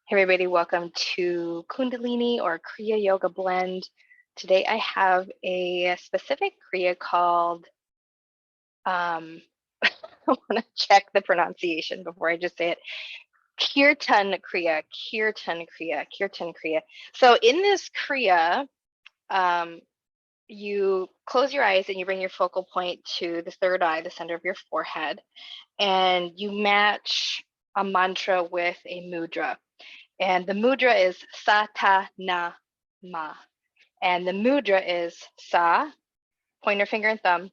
Hey everybody, welcome to Kundalini or Kriya Yoga Blend. Today I have a specific Kriya called, I want to check the pronunciation before I just say it, Kirtan Kriya, Kirtan Kriya, Kirtan Kriya. So in this Kriya, you close your eyes and you bring your focal point to the third eye, the center of your forehead, and you match a mantra with a mudra. And the mudra is sa ta na ma. And the mudra is sa, pointer finger and thumb,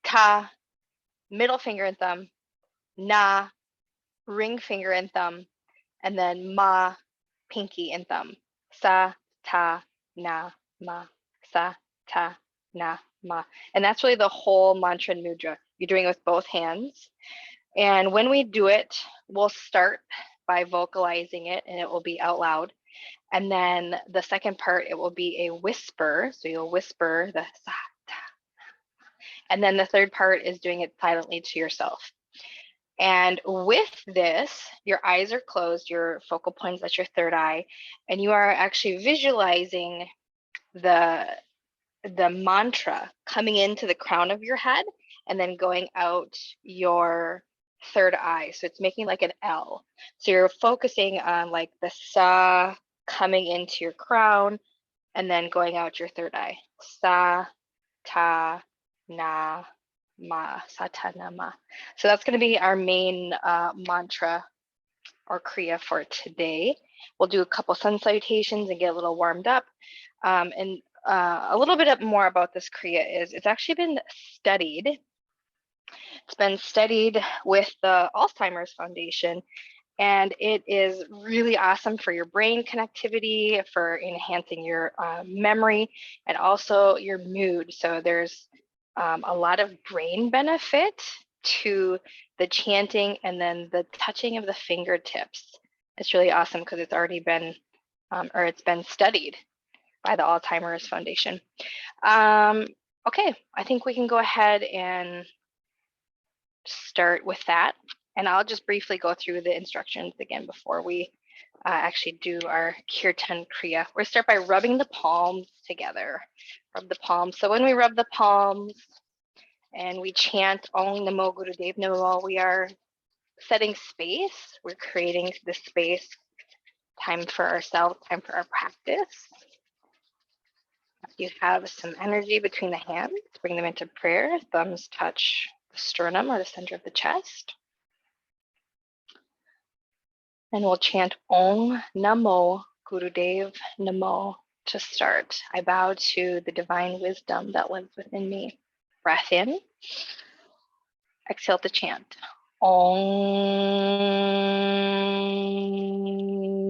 ta, middle finger and thumb, na, ring finger and thumb, and then ma, pinky and thumb. Sa ta na ma. Sa ta na ma. And that's really the whole mantra and mudra. You're doing it with both hands. And when we do it, we'll start by vocalizing it, and it will be out loud. And then the second part, it will be a whisper. So you'll whisper the sa, ta. And then the third part is doing it silently to yourself. And with this, your eyes are closed, your focal point is at your third eye, and you are actually visualizing the mantra coming into the crown of your head and then going out your third eye. So it's making like an L. So you're focusing on like the sa coming into your crown and then going out your third eye. Sa, ta, na, ma, sa, ta, na, ma. So that's going to be our main mantra or kriya for today. We'll do a couple sun salutations and get a little warmed up. And a little bit more about this kriya is it's actually been studied. It's been studied with the Alzheimer's Foundation, and it is really awesome for your brain connectivity, for enhancing your memory, and also your mood. So there's a lot of brain benefit to the chanting and then the touching of the fingertips. It's really awesome because it's already been, or it's been studied by the Alzheimer's Foundation. Okay, I think we can go ahead and start with that. And I'll just briefly go through the instructions again before we actually do our Kirtan Kriya. We'll start by rubbing the palms together. Rub the palms. So when we rub the palms and we chant Om Namo Gurudev Namo, we are setting space. We're creating this space, time for ourselves, time for our practice. If you have some energy between the hands, bring them into prayer. Thumbs touch the sternum or the center of the chest. And we'll chant Om Namo Gurudev Namo to start. I bow to the divine wisdom that lives within me. Breath in. Exhale to chant. Om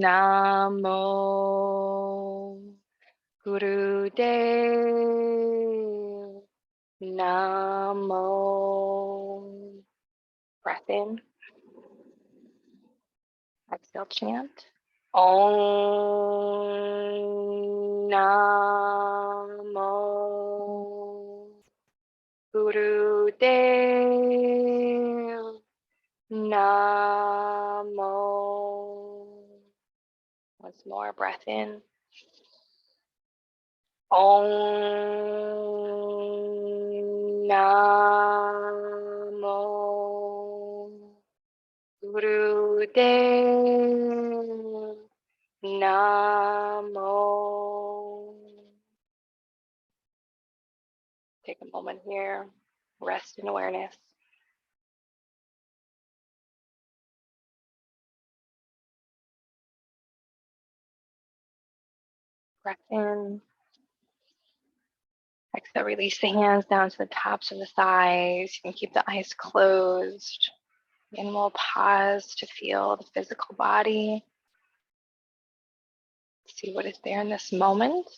Namo Gurudev Namo. Breath in. Exhale, chant. Om Namo Gurudev Namo. Once more, breath in. Om Namo Gurudev Namo. Take a moment here, rest in awareness. Breath in. Exhale, release the hands down to the tops of the thighs. You can keep the eyes closed. And we'll pause to feel the physical body. See what is there in this moment.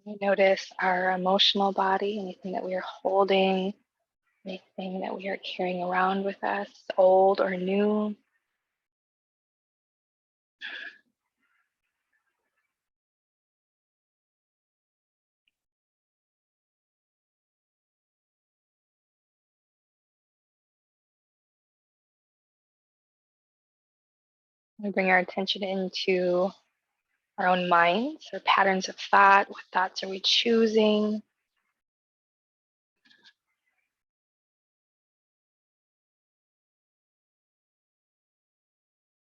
We notice our emotional body, anything that we are holding, anything that we are carrying around with us, old or new. We bring our attention into our own minds, our patterns of thought. What thoughts are we choosing?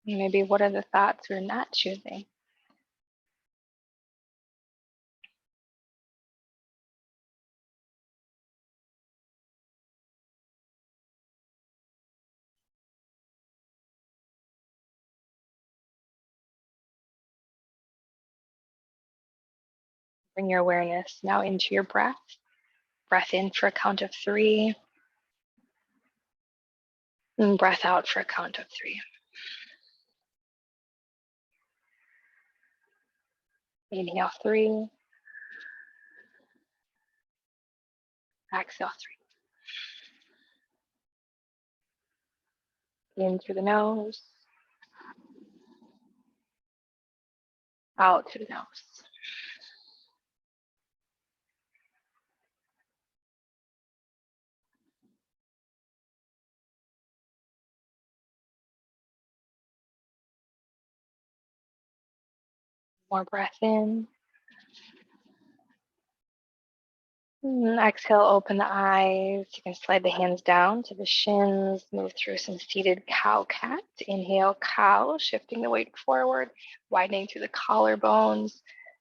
Maybe what are the thoughts we're not choosing? Bring your awareness now into your breath. Breath in for a count of 3. And breath out for a count of 3. Inhale 3. Exhale 3. In through the nose. Out through the nose. More breath in. And exhale, open the eyes. You can slide the hands down to the shins, move through some seated cow cat. Inhale, cow, shifting the weight forward, widening through the collarbones.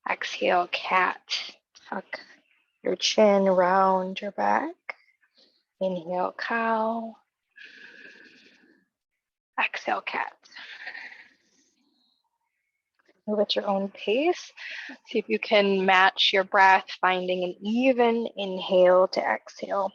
Exhale, cat. Tuck your chin, round your back. Inhale, cow. Exhale, cat. Move at your own pace. See if you can match your breath, finding an even inhale to exhale.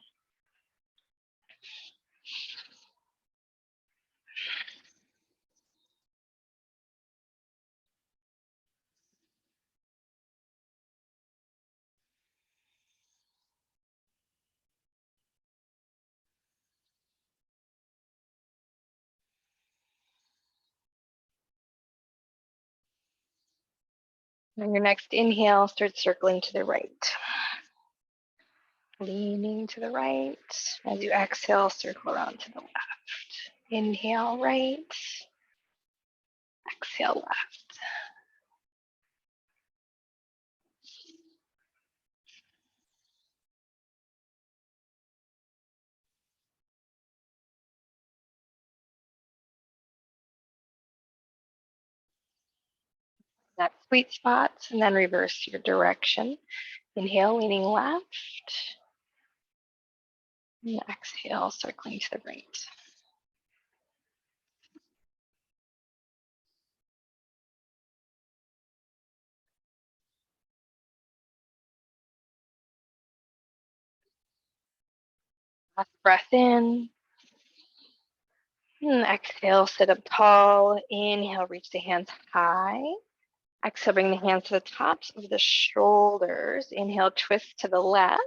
On your next inhale, start circling to the right. Leaning to the right. As you exhale, circle around to the left. Inhale, right. Exhale, left. That sweet spot, and then reverse your direction. Inhale, leaning left. And exhale, circling to the right. Last breath in. And exhale, sit up tall. Inhale, reach the hands high. Exhale, bring the hands to the tops of the shoulders. Inhale, twist to the left.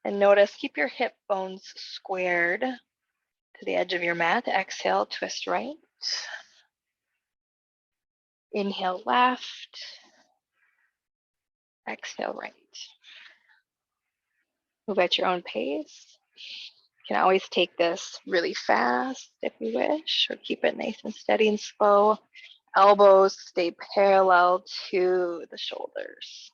And notice, keep your hip bones squared to the edge of your mat. Exhale, twist right. Inhale, left. Exhale, right. Move at your own pace. You can always take this really fast if you wish, or keep it nice and steady and slow. Elbows stay parallel to the shoulders.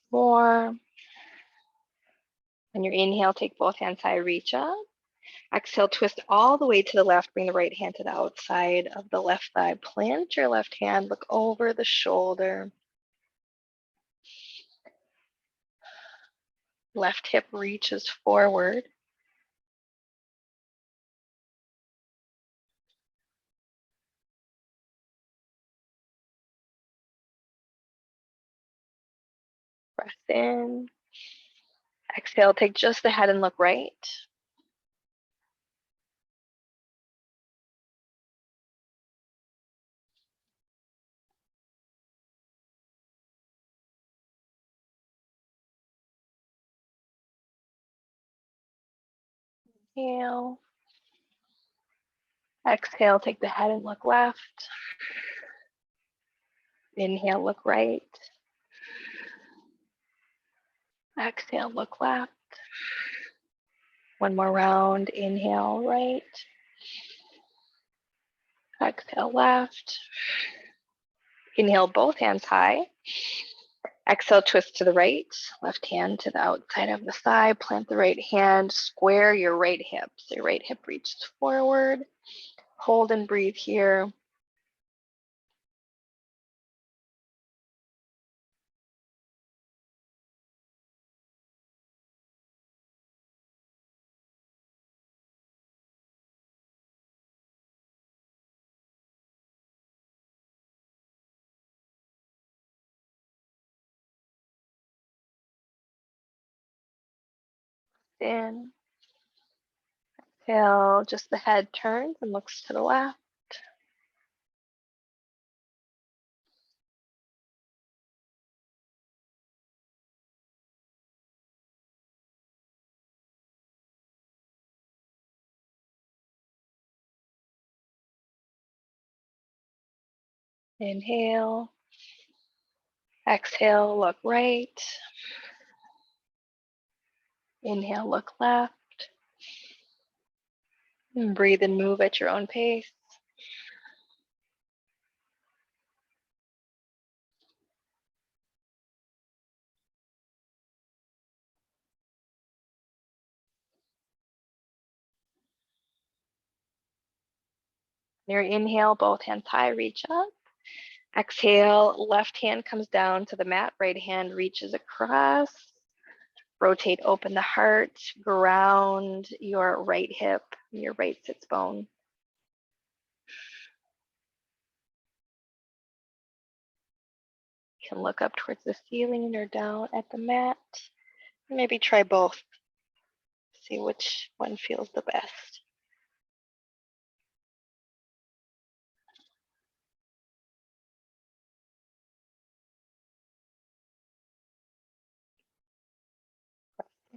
More. On your inhale, take both hands high, reach up. Exhale, twist all the way to the left. Bring the right hand to the outside of the left thigh. Plant your left hand, look over the shoulder. Left hip reaches forward. Breath in. Exhale, take just the head and look right. Inhale. Exhale, take the head and look left. Inhale, look right. Exhale, look left. One more round. Inhale, right. Exhale, left. Inhale, both hands high. Exhale, twist to the right. Left hand to the outside of the thigh. Plant the right hand. Square your right hip. So your right hip reaches forward. Hold and breathe here. In. Exhale, just the head turns and looks to the left. Inhale. Exhale, look right. Inhale, look left. And breathe and move at your own pace. Your inhale, both hands high, reach up. Exhale, left hand comes down to the mat, right hand reaches across. Rotate open the heart, ground your right hip, your right sits bone. You can look up towards the ceiling or down at the mat. Maybe try both. See which one feels the best.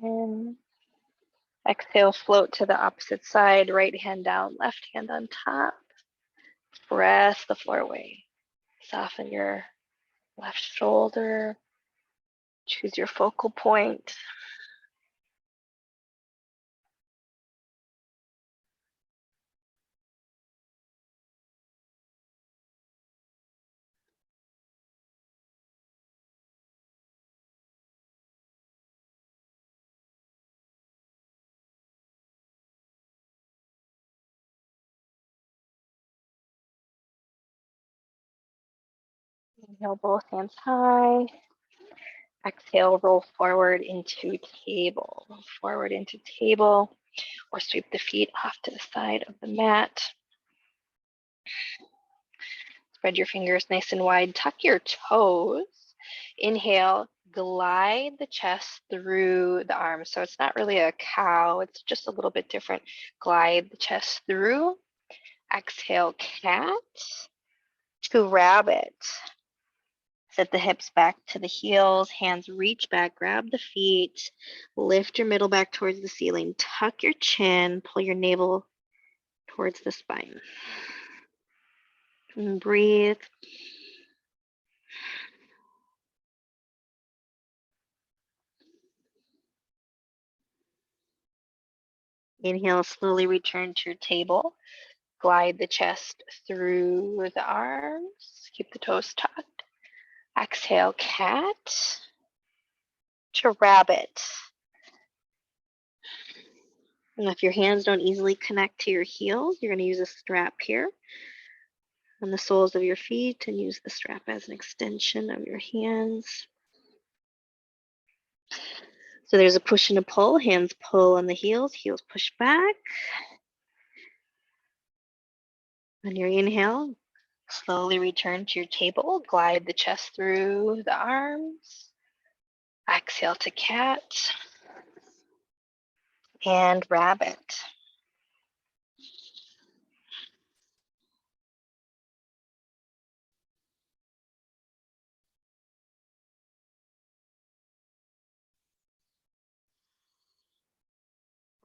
And exhale, float to the opposite side, right hand down, left hand on top. Press the floor away. Soften your left shoulder. Choose your focal point. Inhale, both hands high. Exhale, roll forward into table. Forward into table, or sweep the feet off to the side of the mat. Spread your fingers nice and wide. Tuck your toes. Inhale, glide the chest through the arms. So it's not really a cow, it's just a little bit different. Glide the chest through. Exhale, cat to rabbit. Set the hips back to the heels, hands reach back, grab the feet, lift your middle back towards the ceiling, tuck your chin, pull your navel towards the spine. And breathe. Inhale, slowly return to your table. Glide the chest through the arms. Keep the toes tucked. Exhale, cat to rabbit. And if your hands don't easily connect to your heels, you're going to use a strap here on the soles of your feet and use the strap as an extension of your hands. So there's a push and a pull. Hands pull on the heels, heels push back. On your inhale, slowly return to your table. Glide the chest through the arms. Exhale to cat and rabbit.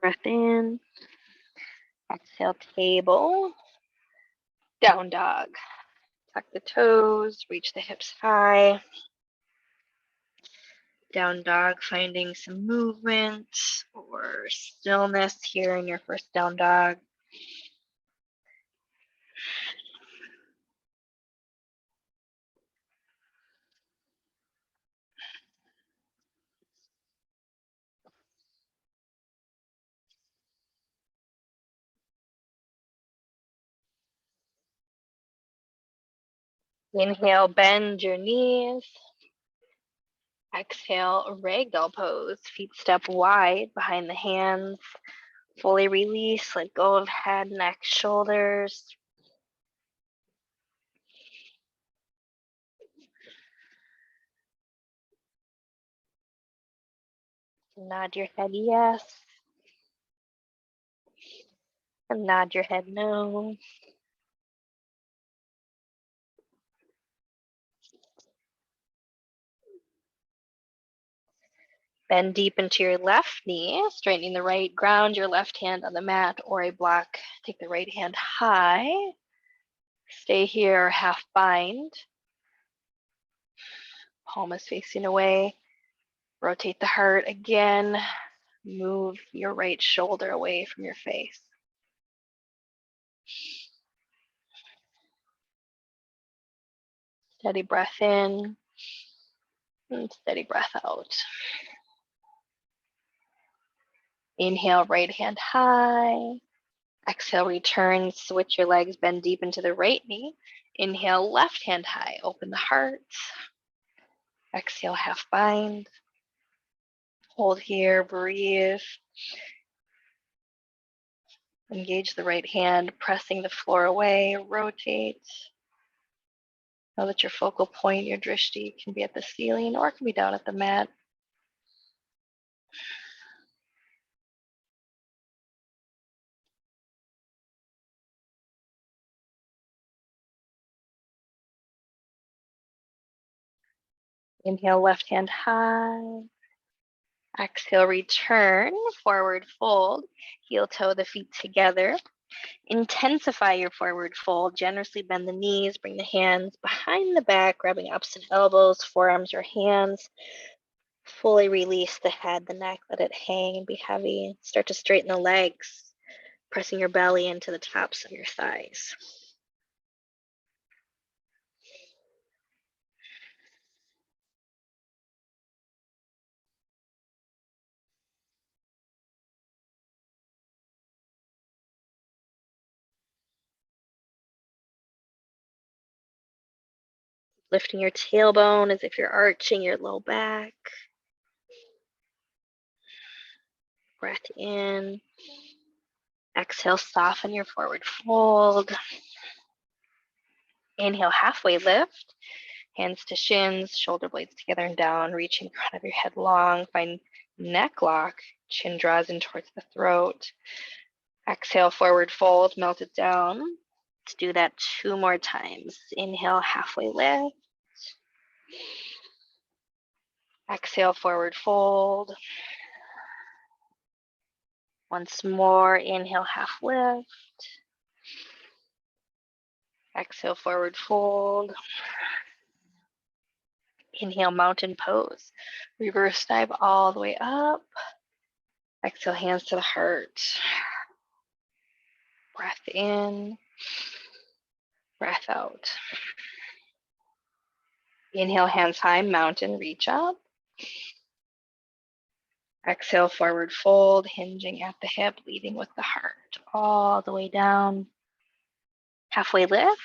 Breath in. Exhale, table. Down dog. Tuck the toes, reach the hips high. Down dog, finding some movement or stillness here in your first down dog. Inhale, bend your knees. Exhale, ragdoll pose. Feet step wide behind the hands. Fully release, let go of head, neck, shoulders. Nod your head yes. And nod your head no. Bend deep into your left knee, straightening the right, ground your left hand on the mat or a block. Take the right hand high. Stay here, half bind. Palm is facing away. Rotate the heart again. Move your right shoulder away from your face. Steady breath in and steady breath out. Inhale, right hand high. Exhale, return, switch your legs, bend deep into the right knee. Inhale, left hand high, open the heart. Exhale, half bind. Hold here, breathe. Engage the right hand, pressing the floor away, rotate. Know that your focal point, your drishti, can be at the ceiling or it can be down at the mat. Inhale, left hand high. Exhale, return, forward fold. Heel toe the feet together. Intensify your forward fold. Generously bend the knees, bring the hands behind the back, grabbing opposite elbows, forearms or hands. Fully release the head, the neck, let it hang and be heavy. Start to straighten the legs, pressing your belly into the tops of your thighs. Lifting your tailbone as if you're arching your low back. Breath in. Exhale, soften your forward fold. Inhale, halfway lift. Hands to shins, shoulder blades together and down, reaching in front of your head long. Find neck lock, chin draws in towards the throat. Exhale, forward fold, melt it down. Let's do that 2 more times. Inhale, halfway lift. Exhale, forward fold. Once more, inhale, half lift. Exhale, forward fold. Inhale, mountain pose. Reverse dive all the way up. Exhale, hands to the heart. Breath in, breath out. Inhale, hands high, mountain, reach up. Exhale, forward fold, hinging at the hip, leading with the heart, all the way down. Halfway lift.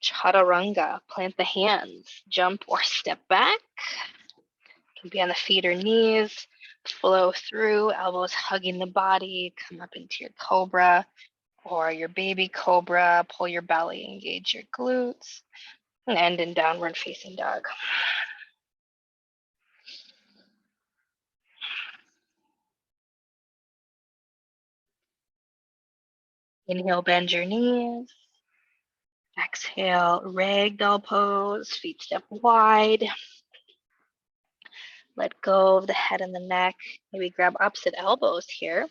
Chaturanga, plant the hands, jump or step back. Can be on the feet or knees. Flow through, elbows hugging the body. Come up into your cobra or your baby cobra. Pull your belly, engage your glutes, and end in downward facing dog. Inhale, bend your knees. Exhale, ragdoll pose, feet step wide. Let go of the head and the neck. Maybe grab opposite elbows here.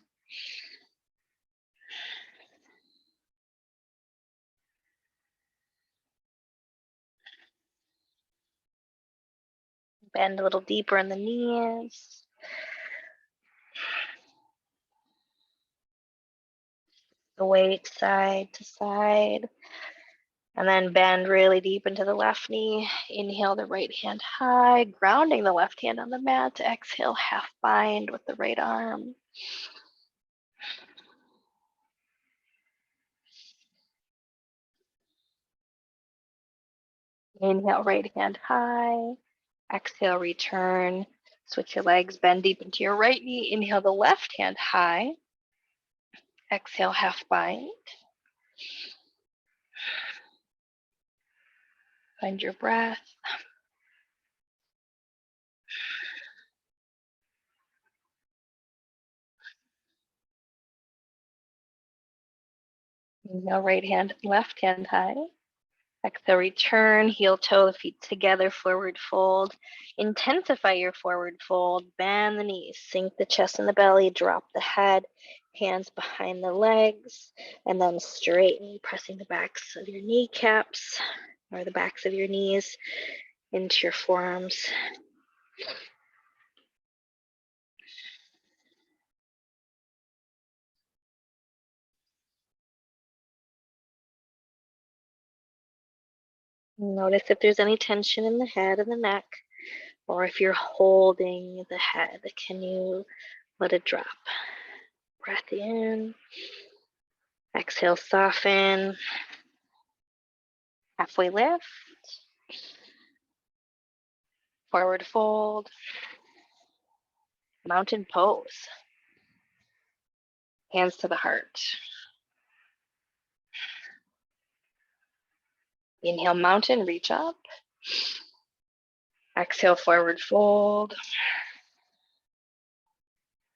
Bend a little deeper in the knees. The weight side to side. And then bend really deep into the left knee. Inhale the right hand high, grounding the left hand on the mat. Exhale, half bind with the right arm. Inhale, right hand high. Exhale, return. Switch your legs, bend deep into your right knee. Inhale the left hand high. Exhale, half bind. Find your breath. Inhale, right hand, left hand high. Exhale, return, heel toe, the feet together, forward fold. Intensify your forward fold, bend the knees, sink the chest and the belly, drop the head, hands behind the legs, and then straighten, pressing the backs of your kneecaps or the backs of your knees into your forearms. Notice if there's any tension in the head and the neck, or if you're holding the head, can you let it drop? Breath in. Exhale, soften. Halfway lift. Forward fold. Mountain pose. Hands to the heart. Inhale, mountain, reach up. Exhale, forward fold.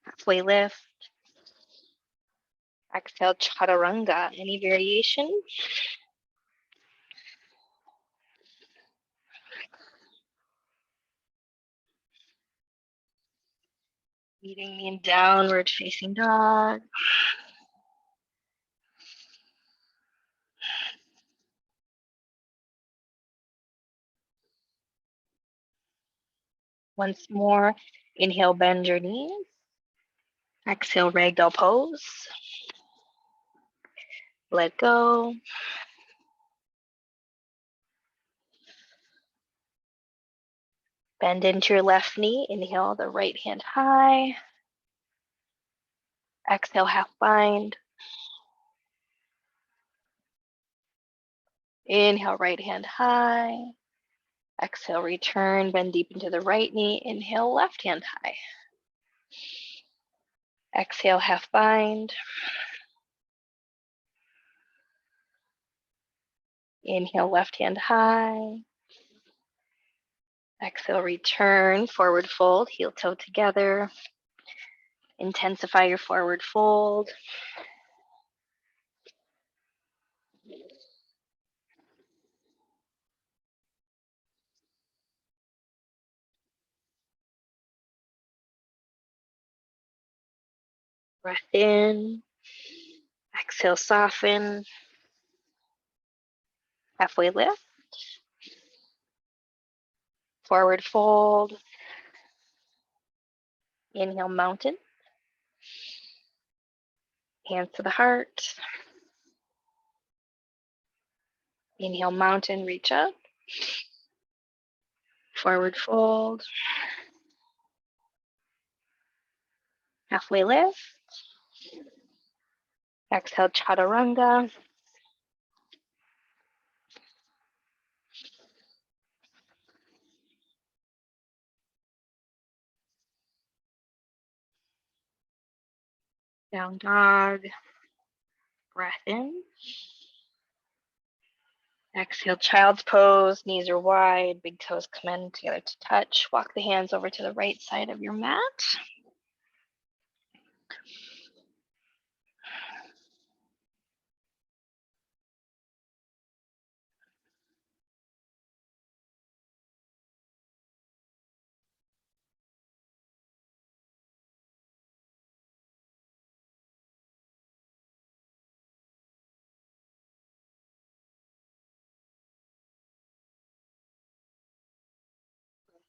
Halfway lift. Exhale, Chaturanga. Any variation? Meeting me in downward facing dog. Once more, inhale, bend your knees. Exhale, ragdoll pose. Let go. Bend into your left knee. Inhale, the right hand high. Exhale, half bind. Inhale, right hand high. Exhale, return, bend deep into the right knee. Inhale, left hand high. Exhale, half bind. Inhale, left hand high. Exhale, return, forward fold, heel toe together. Intensify your forward fold. Breath in. Exhale, soften. Halfway lift. Forward fold. Inhale, mountain. Hands to the heart. Inhale, mountain, reach up. Forward fold. Halfway lift. Exhale, Chaturanga. Down dog. Breath in. Exhale, child's pose. Knees are wide. Big toes come in together to touch. Walk the hands over to the right side of your mat.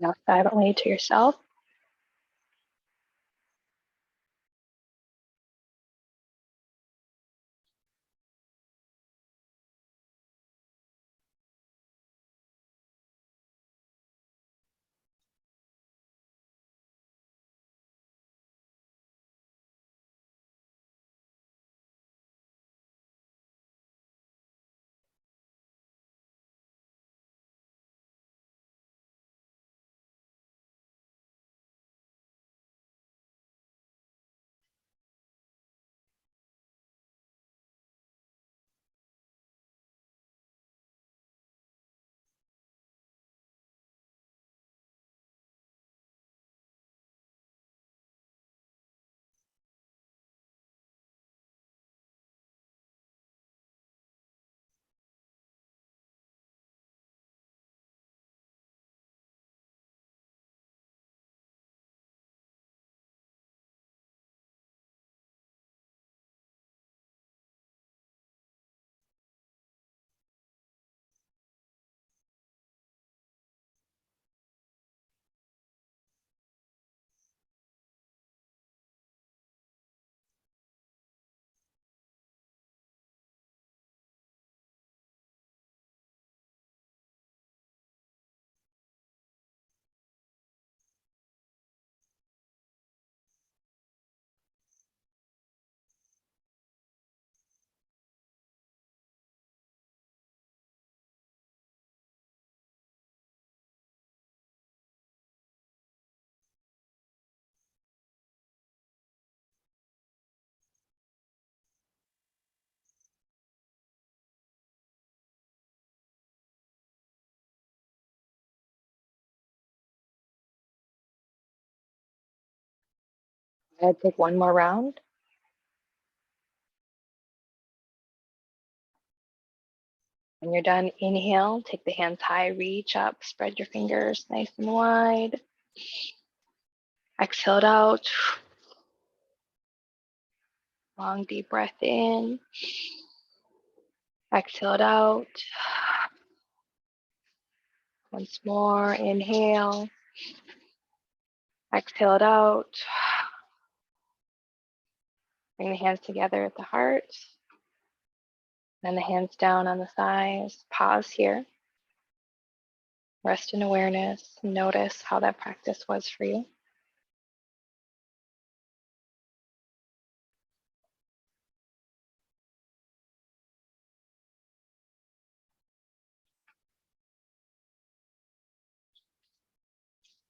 Now silently to yourself. I'd take one more round. When you're done, inhale, take the hands high, reach up, spread your fingers nice and wide. Exhale it out. Long, deep breath in. Exhale it out. Once more, inhale. Exhale it out. Bring the hands together at the heart. Then the hands down on the thighs. Pause here. Rest in awareness. Notice how that practice was for you.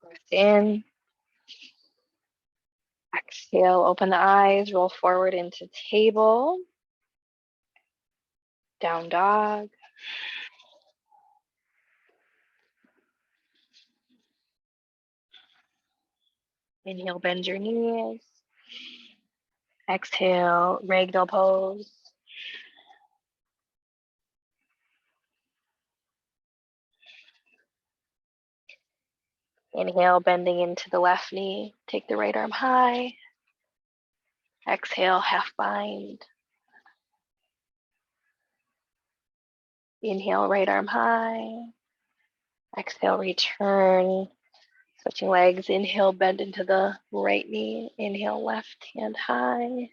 Breath in. Exhale, open the eyes, roll forward into table. Down dog. Inhale, bend your knees. Exhale, ragdoll pose. Inhale, bending into the left knee. Take the right arm high. Exhale, half bind. Inhale, right arm high. Exhale, return. Switching legs. Inhale, bend into the right knee. Inhale, left hand high.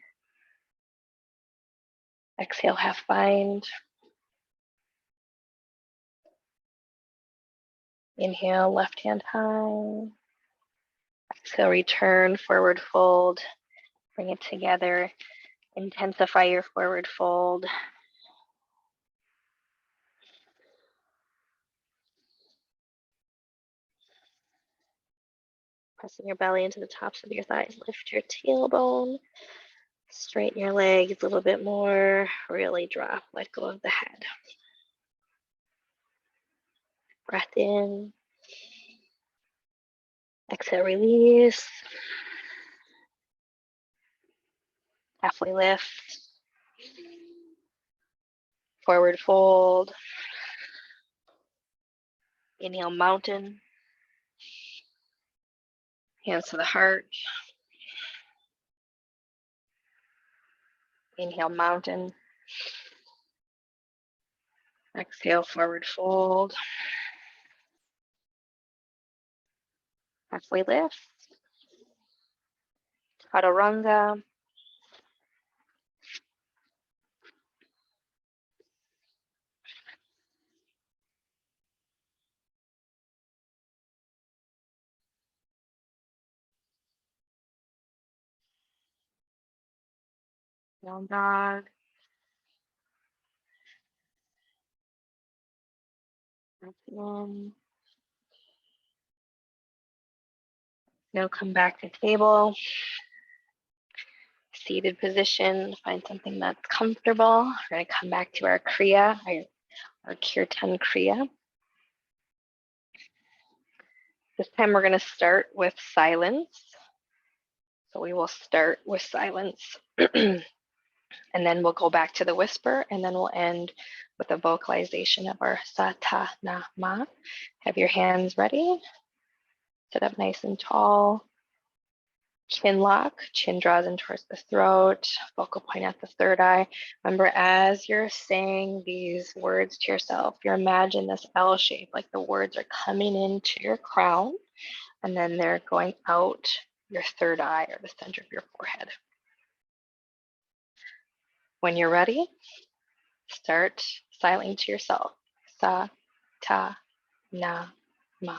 Exhale, half bind. Inhale, left hand high. Exhale, return, forward fold. Bring it together. Intensify your forward fold. Pressing your belly into the tops of your thighs. Lift your tailbone. Straighten your legs a little bit more. Really drop. Let go of the head. Breath in. Exhale, release. Halfway lift. Forward fold. Inhale, mountain. Hands to the heart. Inhale, mountain. Exhale, forward fold. Halfway lift. Chaturanga. Down dog. In. Now come back to table. Seated position. Find something that's comfortable. We're going to come back to our Kriya, our Kirtan Kriya. This time we're going to start with silence. So we will start with silence. And then we'll go back to the whisper, and then we'll end with a vocalization of our sa ta na ma. Have your hands ready. Sit up nice and tall. Chin lock, chin draws in towards the throat, focal point at the third eye. Remember, as you're saying these words to yourself, you imagine this L shape, like the words are coming into your crown, and then they're going out your third eye or the center of your forehead. When you're ready, start silently to yourself. Sa, ta, na, ma.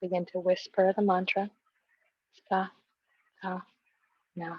Begin to whisper the mantra. Sa, ta, na.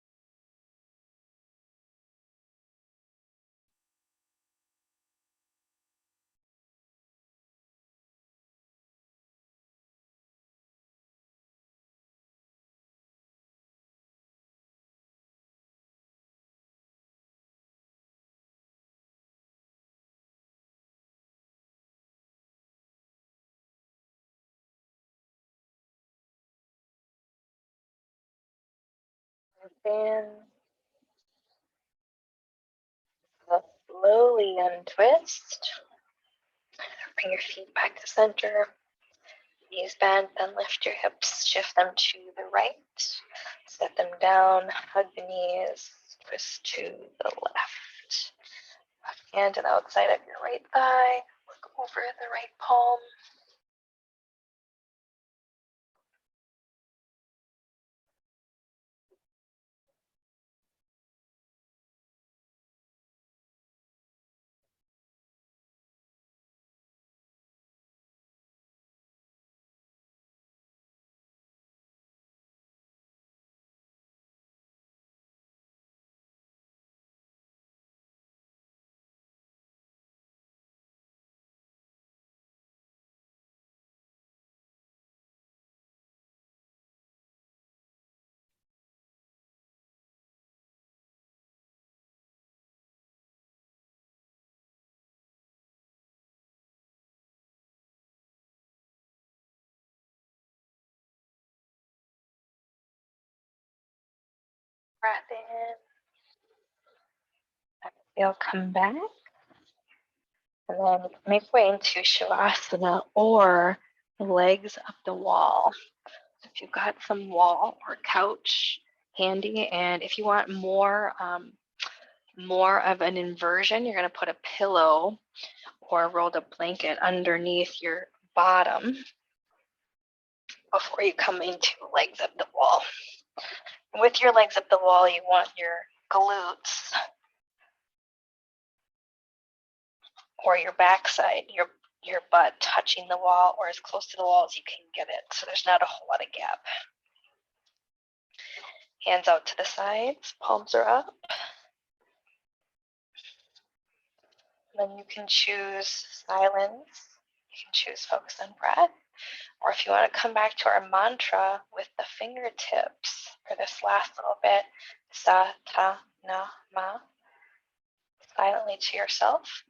In. Slowly untwist. Bring your feet back to center. Knees bend, then lift your hips. Shift them to the right. Set them down. Hug the knees. Twist to the left. Left hand to the outside of your right thigh. Look over the right palm. Breath in. Exhale, come back. And then make way into Shavasana or legs up the wall. If you've got some wall or couch handy, and if you want more of an inversion, you're going to put a pillow or a rolled up blanket underneath your bottom before you come into legs up the wall. With your legs up the wall, you want your glutes or your backside, your butt touching the wall or as close to the wall as you can get it, so there's not a whole lot of gap. Hands out to the sides, palms are up. Then you can choose silence, you can choose focus on breath, or if you want to come back to our mantra with the fingertips for this last little bit, sa, ta, na, ma, silently to yourself.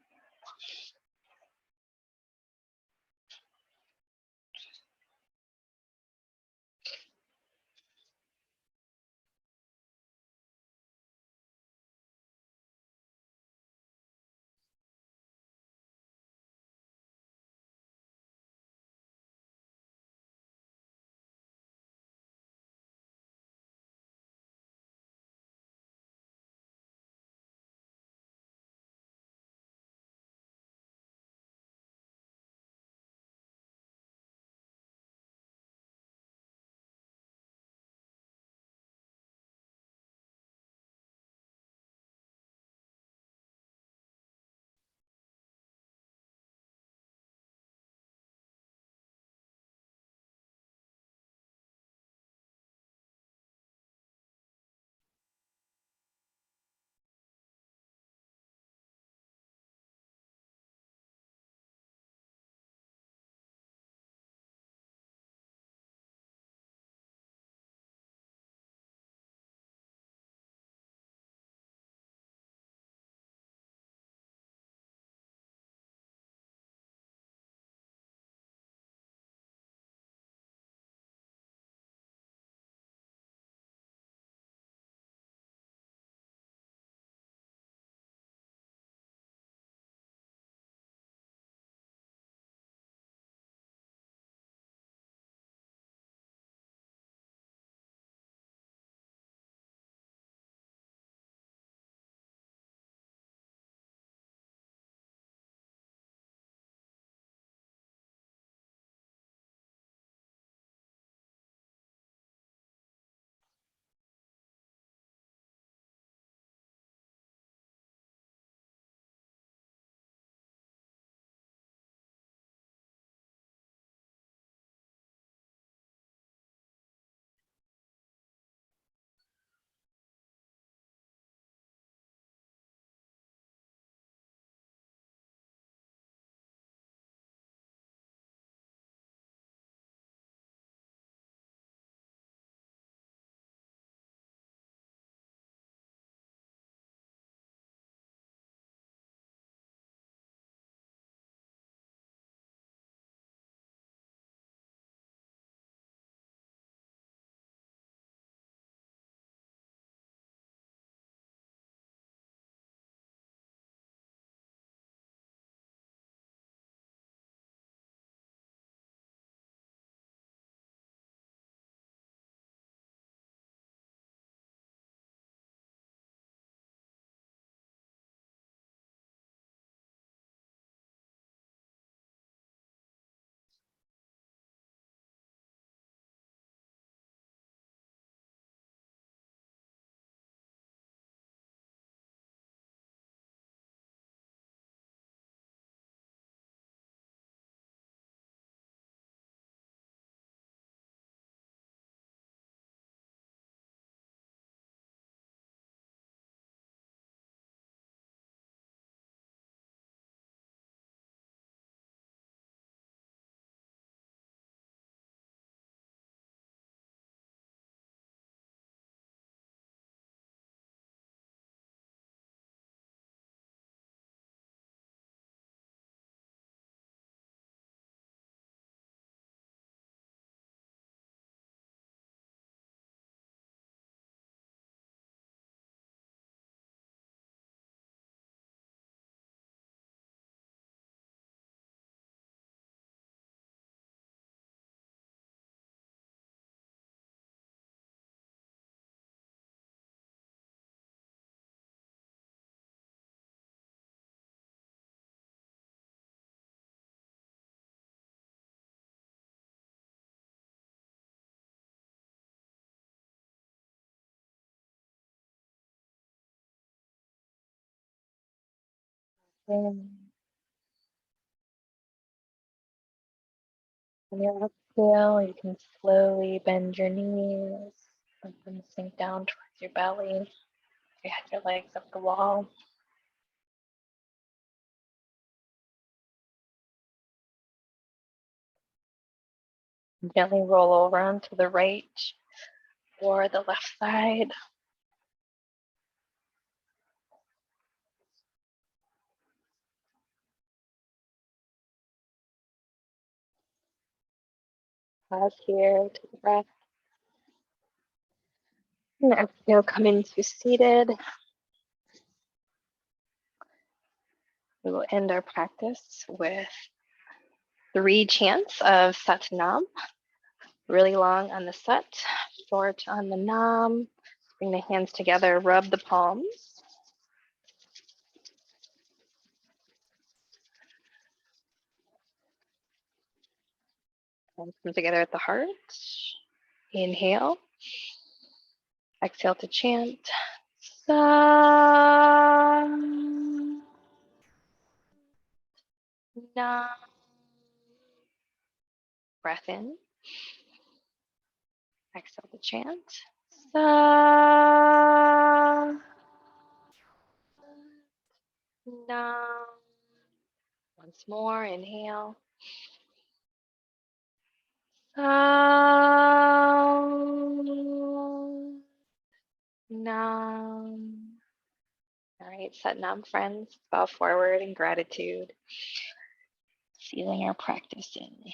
When you exhale, you can slowly bend your knees, let them sink down towards your belly. You have your legs up the wall. Gently roll over onto the right or the left side. Pause here, take a breath. And exhale, come into seated. We will end our practice with 3 chants of Sat Nam. Really long on the Sat, short on the Nam. Bring the hands together, rub the palms. Palms come together at the heart. Inhale. Exhale to chant. Sa Nam. Breath in. Exhale to chant. Sa Nam. Once more, inhale. Nam. All right, Sat Nam, friends. Bow forward in gratitude, sealing our practice in.